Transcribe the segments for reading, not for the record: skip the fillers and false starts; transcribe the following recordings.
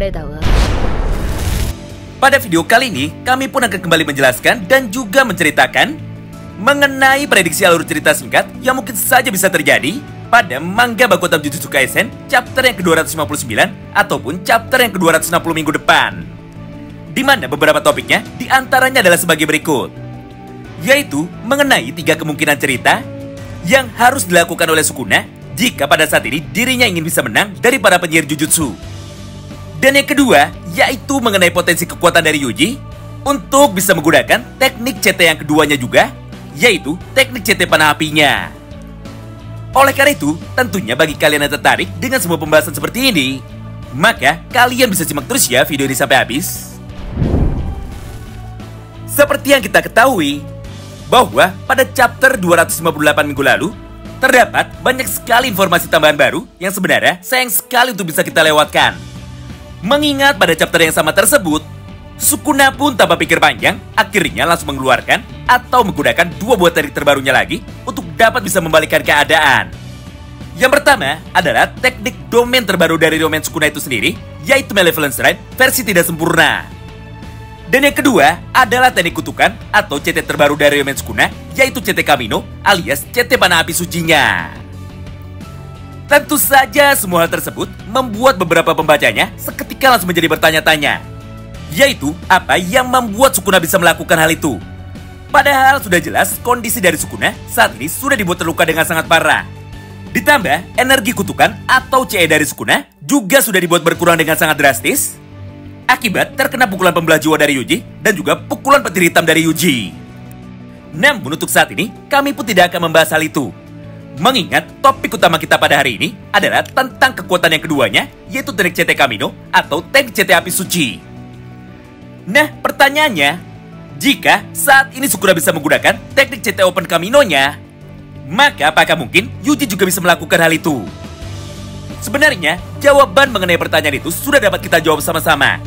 类的鹅。 Pada video kali ini, kami pun akan kembali menjelaskan dan juga menceritakan mengenai prediksi alur cerita singkat yang mungkin saja bisa terjadi pada manga Baku Hitam Jujutsu Kaisen chapter yang ke-259 ataupun chapter yang ke-260 minggu depan. Di mana beberapa topiknya diantaranya adalah sebagai berikut, yaitu mengenai 3 kemungkinan cerita yang harus dilakukan oleh Sukuna jika pada saat ini dirinya ingin bisa menang dari para penyihir Jujutsu. Dan yang kedua, yaitu mengenai potensi kekuatan dari Yuji untuk bisa menggunakan teknik CT yang keduanya juga, yaitu teknik CT panah apinya. Oleh karena itu, tentunya bagi kalian yang tertarik dengan semua pembahasan seperti ini, maka kalian bisa simak terus ya video ini sampai habis. Seperti yang kita ketahui, bahwa pada chapter 258 minggu lalu, terdapat banyak sekali informasi tambahan baru yang sebenarnya sayang sekali untuk bisa kita lewatkan. Mengingat pada chapter yang sama tersebut, Sukuna pun tanpa pikir panjang akhirnya langsung mengeluarkan atau menggunakan 2 buah teknik terbarunya lagi untuk dapat bisa membalikkan keadaan. Yang pertama adalah teknik domain terbaru dari domain Sukuna itu sendiri, yaitu Malevolence Ride versi tidak sempurna. Dan yang kedua adalah teknik kutukan atau CT terbaru dari domain Sukuna, yaitu CT Kamino alias CT panah api sucinya. Tentu saja semua hal tersebut membuat beberapa pembacanya seketika langsung menjadi bertanya-tanya, yaitu apa yang membuat Sukuna bisa melakukan hal itu. Padahal sudah jelas kondisi dari Sukuna saat ini sudah dibuat terluka dengan sangat parah. Ditambah energi kutukan atau CE dari Sukuna juga sudah dibuat berkurang dengan sangat drastis akibat terkena pukulan pembelah jiwa dari Yuji dan juga pukulan petir hitam dari Yuji. Namun untuk saat ini kami pun tidak akan membahas hal itu, mengingat topik utama kita pada hari ini adalah tentang kekuatan yang keduanya, yaitu teknik CT Kamino atau teknik CT api suci. Nah, pertanyaannya, jika saat ini Sukuna bisa menggunakan teknik CT Open Kamino-nya, maka apakah mungkin Yuji juga bisa melakukan hal itu? Sebenarnya, jawaban mengenai pertanyaan itu sudah dapat kita jawab sama-sama,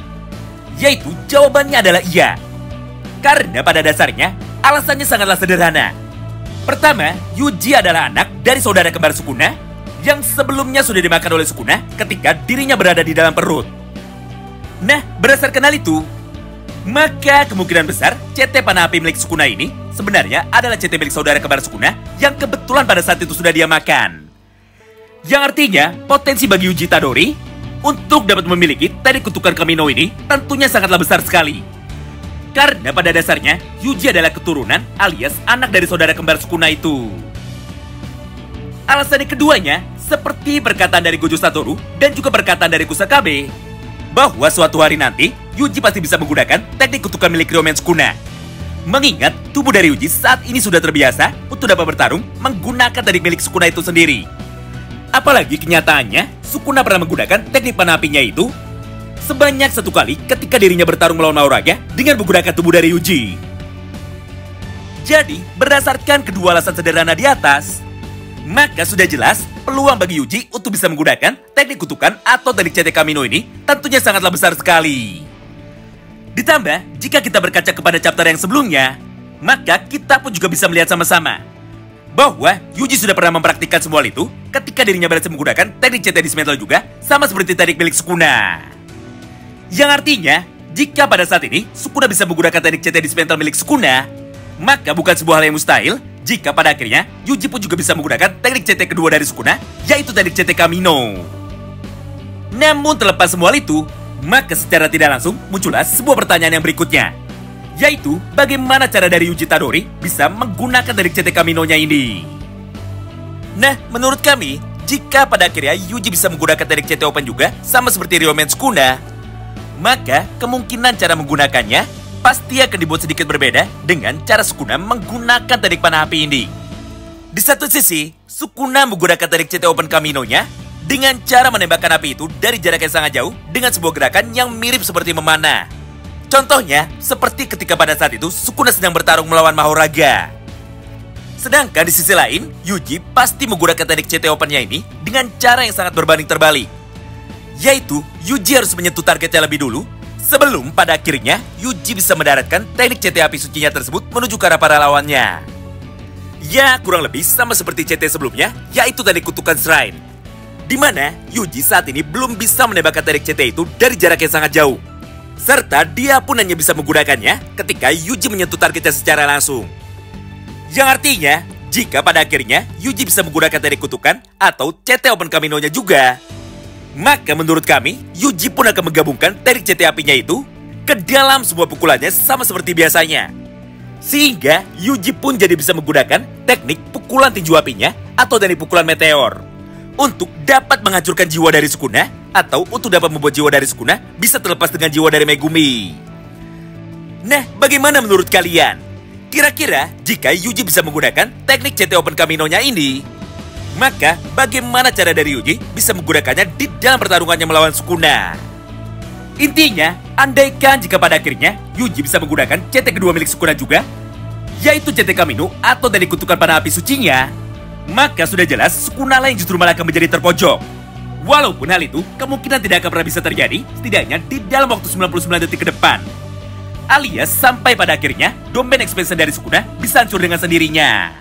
yaitu jawabannya adalah iya. Karena pada dasarnya, alasannya sangatlah sederhana. Pertama, Yuji adalah anak dari saudara kembar Sukuna yang sebelumnya sudah dimakan oleh Sukuna ketika dirinya berada di dalam perut. Nah, berdasarkan hal itu, maka kemungkinan besar CT panah api milik Sukuna ini sebenarnya adalah CT milik saudara kembar Sukuna yang kebetulan pada saat itu sudah dia makan. Yang artinya, potensi bagi Yuji Tadori untuk dapat memiliki teknik kutukan Kamino ini tentunya sangatlah besar sekali. Karena pada dasarnya, Yuji adalah keturunan alias anak dari saudara kembar Sukuna itu. Alasan yang keduanya, seperti perkataan dari Gojo Satoru dan juga perkataan dari Kusakabe, bahwa suatu hari nanti, Yuji pasti bisa menggunakan teknik kutukan milik Ryomen Sukuna. Mengingat tubuh dari Yuji saat ini sudah terbiasa untuk dapat bertarung menggunakan teknik milik Sukuna itu sendiri. Apalagi kenyataannya, Sukuna pernah menggunakan teknik panah apinya itu sebanyak 1 kali ketika dirinya bertarung melawan Mahoraga dengan menggunakan tubuh dari Yuji. Jadi, berdasarkan kedua alasan sederhana di atas, maka sudah jelas peluang bagi Yuji untuk bisa menggunakan teknik kutukan atau teknik CT Kamino ini tentunya sangatlah besar sekali. Ditambah, jika kita berkaca kepada chapter yang sebelumnya, maka kita pun juga bisa melihat sama-sama bahwa Yuji sudah pernah mempraktikkan semua hal itu ketika dirinya berhasil menggunakan teknik CT Dismantle juga, sama seperti teknik milik Sukuna. Yang artinya, jika pada saat ini Sukuna bisa menggunakan teknik CT Dismantle milik Sukuna, maka bukan sebuah hal yang mustahil jika pada akhirnya Yuji pun juga bisa menggunakan teknik CT kedua dari Sukuna, yaitu teknik CT Kamino. Namun terlepas semua hal itu, maka secara tidak langsung muncullah sebuah pertanyaan yang berikutnya, yaitu bagaimana cara dari Yuji Tadori bisa menggunakan teknik CT Kamino-nya ini. Nah, menurut kami, jika pada akhirnya Yuji bisa menggunakan teknik CT Open juga, sama seperti Ryomen Sukuna, maka kemungkinan cara menggunakannya pasti akan dibuat sedikit berbeda dengan cara Sukuna menggunakan teknik panah api ini. Di satu sisi, Sukuna menggunakan teknik CT Open Kamino-nya dengan cara menembakkan api itu dari jarak yang sangat jauh dengan sebuah gerakan yang mirip seperti memanah. Contohnya, seperti ketika pada saat itu Sukuna sedang bertarung melawan Mahoraga. Sedangkan di sisi lain, Yuji pasti menggunakan teknik CT Open-nya ini dengan cara yang sangat berbanding terbalik, yaitu Yuji harus menyentuh targetnya lebih dulu sebelum pada akhirnya Yuji bisa mendaratkan teknik CT api sucinya tersebut menuju ke arah para lawannya. Ya, kurang lebih sama seperti CT sebelumnya, yaitu teknik kutukan Shrine. di mana Yuji saat ini belum bisa menembakkan teknik CT itu dari jarak yang sangat jauh. Serta dia pun hanya bisa menggunakannya ketika Yuji menyentuh targetnya secara langsung. Yang artinya, jika pada akhirnya Yuji bisa menggunakan teknik kutukan atau CT Open Kamino-nya juga, maka menurut kami, Yuji pun akan menggabungkan teknik CT apinya itu ke dalam semua pukulannya sama seperti biasanya. Sehingga Yuji pun jadi bisa menggunakan teknik pukulan tinju apinya atau teknik pukulan meteor untuk dapat menghancurkan jiwa dari Sukuna atau untuk dapat membuat jiwa dari Sukuna bisa terlepas dengan jiwa dari Megumi. Nah, bagaimana menurut kalian? Kira-kira jika Yuji bisa menggunakan teknik CT Open Kamino-nya ini, maka bagaimana cara dari Yuji bisa menggunakannya di dalam pertarungannya melawan Sukuna? Intinya, andaikan jika pada akhirnya Yuji bisa menggunakan CT kedua milik Sukuna juga, yaitu CT Kamino atau teknik kutukan panah api sucinya, maka sudah jelas Sukuna lain justru malah akan menjadi terpojok. Walaupun hal itu kemungkinan tidak akan pernah bisa terjadi, setidaknya di dalam waktu 99 detik ke depan. Alias sampai pada akhirnya domain expansion dari Sukuna bisa hancur dengan sendirinya.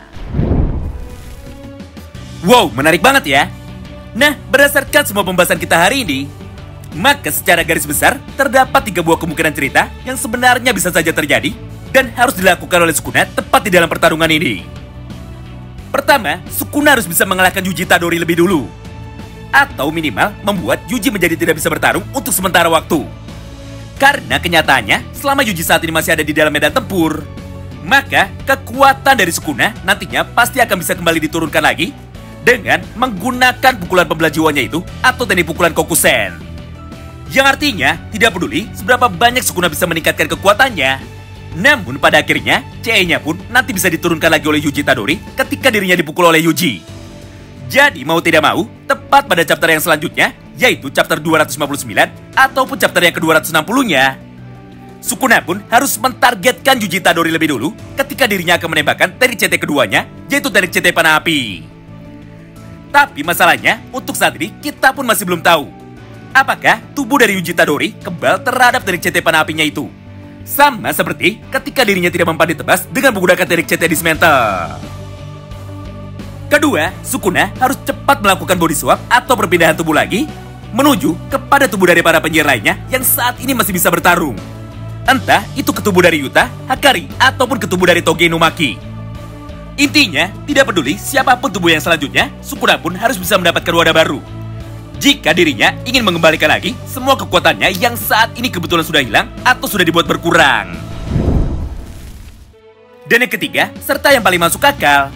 Wow, menarik banget ya. Nah, berdasarkan semua pembahasan kita hari ini, maka secara garis besar terdapat 3 buah kemungkinan cerita yang sebenarnya bisa saja terjadi dan harus dilakukan oleh Sukuna tepat di dalam pertarungan ini. Pertama, Sukuna harus bisa mengalahkan Yuji Tadori lebih dulu, atau minimal membuat Yuji menjadi tidak bisa bertarung untuk sementara waktu. Karena kenyataannya, selama Yuji saat ini masih ada di dalam medan tempur, maka kekuatan dari Sukuna nantinya pasti akan bisa kembali diturunkan lagi dengan menggunakan pukulan pembelah jiwanya itu atau teknik pukulan Kokusen. Yang artinya, tidak peduli seberapa banyak Sukuna bisa meningkatkan kekuatannya, namun pada akhirnya, CE-nya pun nanti bisa diturunkan lagi oleh Yuji Tadori ketika dirinya dipukul oleh Yuji. Jadi mau tidak mau, tepat pada chapter yang selanjutnya, yaitu chapter 259 ataupun chapter yang ke-260-nya, Sukuna pun harus mentargetkan Yuji Tadori lebih dulu ketika dirinya akan menembakkan teknik CT keduanya, yaitu teknik CT panah api. Tapi masalahnya, untuk saat ini kita pun masih belum tahu apakah tubuh dari Yuji Tadori kebal terhadap teknik CT panah apinya itu. Sama seperti ketika dirinya tidak mempan ditebas dengan menggunakan teknik CT Dismantle. Kedua, Sukuna harus cepat melakukan body swap atau perpindahan tubuh lagi menuju kepada tubuh dari para penyihir lainnya yang saat ini masih bisa bertarung. Entah itu ke tubuh dari Yuta, Hakari, ataupun ke tubuh dari Toge Inumaki. Intinya, tidak peduli siapapun tubuh yang selanjutnya, Sukuna pun harus bisa mendapatkan wadah baru. Jika dirinya ingin mengembalikan lagi semua kekuatannya yang saat ini kebetulan sudah hilang atau sudah dibuat berkurang. Dan yang ketiga, serta yang paling masuk akal,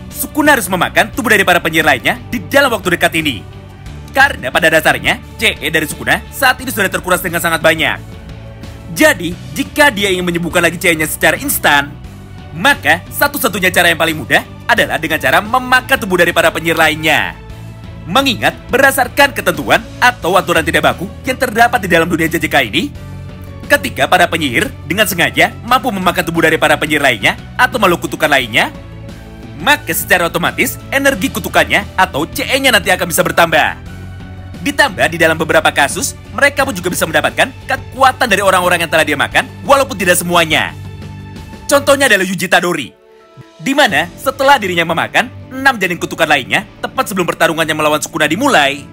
Sukuna harus memakan tubuh dari para penyihir lainnya di dalam waktu dekat ini. Karena pada dasarnya, CE dari Sukuna saat ini sudah terkuras dengan sangat banyak. Jadi, jika dia ingin menyembuhkan lagi CE-nya secara instan, maka satu-satunya cara yang paling mudah adalah dengan cara memakan tubuh dari para penyihir lainnya. Mengingat berdasarkan ketentuan atau aturan tidak baku yang terdapat di dalam dunia JJK ini, ketika para penyihir dengan sengaja mampu memakan tubuh dari para penyihir lainnya atau makhluk kutukan lainnya, maka secara otomatis energi kutukannya atau CE-nya nanti akan bisa bertambah. Ditambah di dalam beberapa kasus, mereka pun juga bisa mendapatkan kekuatan dari orang-orang yang telah dia makan, walaupun tidak semuanya. Contohnya adalah Yuji Tadori, di mana setelah dirinya memakan 6 janin kutukan lainnya tepat sebelum pertarungannya melawan Sukuna dimulai,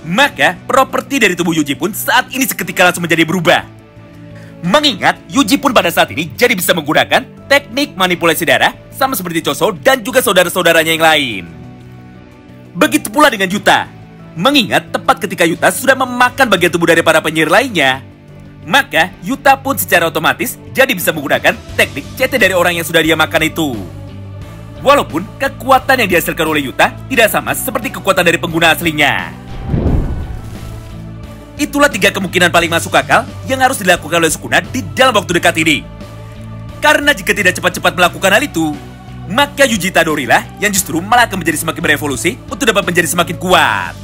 maka properti dari tubuh Yuji pun saat ini seketika langsung menjadi berubah. Mengingat Yuji pun pada saat ini jadi bisa menggunakan teknik manipulasi darah sama seperti Choso dan juga saudara-saudaranya yang lain. Begitu pula dengan Yuta. Mengingat tepat ketika Yuta sudah memakan bagian tubuh dari para penyihir lainnya, maka Yuta pun secara otomatis jadi bisa menggunakan teknik CT dari orang yang sudah dia makan itu. Walaupun kekuatan yang dihasilkan oleh Yuta tidak sama seperti kekuatan dari pengguna aslinya. Itulah 3 kemungkinan paling masuk akal yang harus dilakukan oleh Sukuna di dalam waktu dekat ini. Karena jika tidak cepat-cepat melakukan hal itu, maka Yuji Tadori lah yang justru malah akan menjadi semakin berevolusi untuk dapat menjadi semakin kuat.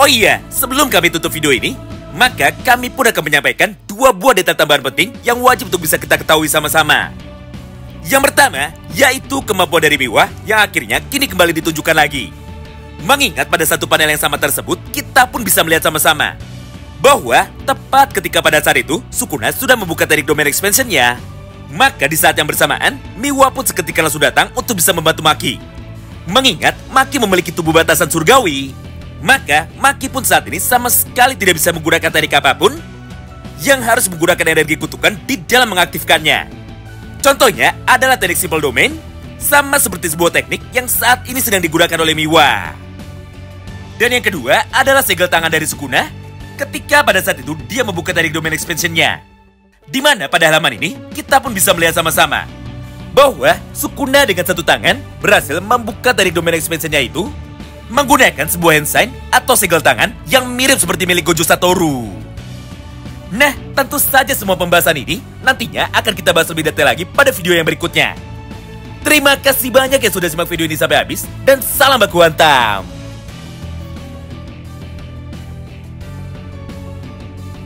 Oh iya, sebelum kami tutup video ini, maka kami pun akan menyampaikan 2 buah data tambahan penting yang wajib untuk bisa kita ketahui sama-sama. Yang pertama, yaitu kemampuan dari Miwa yang akhirnya kini kembali ditunjukkan lagi. Mengingat pada satu panel yang sama tersebut, kita pun bisa melihat sama-sama bahwa tepat ketika pada saat itu Sukuna sudah membuka teknik domain expansion-nya, maka di saat yang bersamaan, Miwa pun seketika langsung datang untuk bisa membantu Maki. Mengingat Maki memiliki tubuh batasan surgawi, maka Maki pun saat ini sama sekali tidak bisa menggunakan teknik apapun yang harus menggunakan energi kutukan di dalam mengaktifkannya. Contohnya adalah teknik simple domain, sama seperti sebuah teknik yang saat ini sedang digunakan oleh Miwa. Dan yang kedua adalah segel tangan dari Sukuna ketika pada saat itu dia membuka teknik domain expansion-nya. Di mana pada halaman ini kita pun bisa melihat sama-sama bahwa Sukuna dengan satu tangan berhasil membuka teknik domain expansion-nya itu menggunakan sebuah hand sign atau segel tangan yang mirip seperti milik Gojo Satoru. Nah, tentu saja semua pembahasan ini nantinya akan kita bahas lebih detail lagi pada video yang berikutnya. Terima kasih banyak yang sudah simak video ini sampai habis dan salam baku hantam.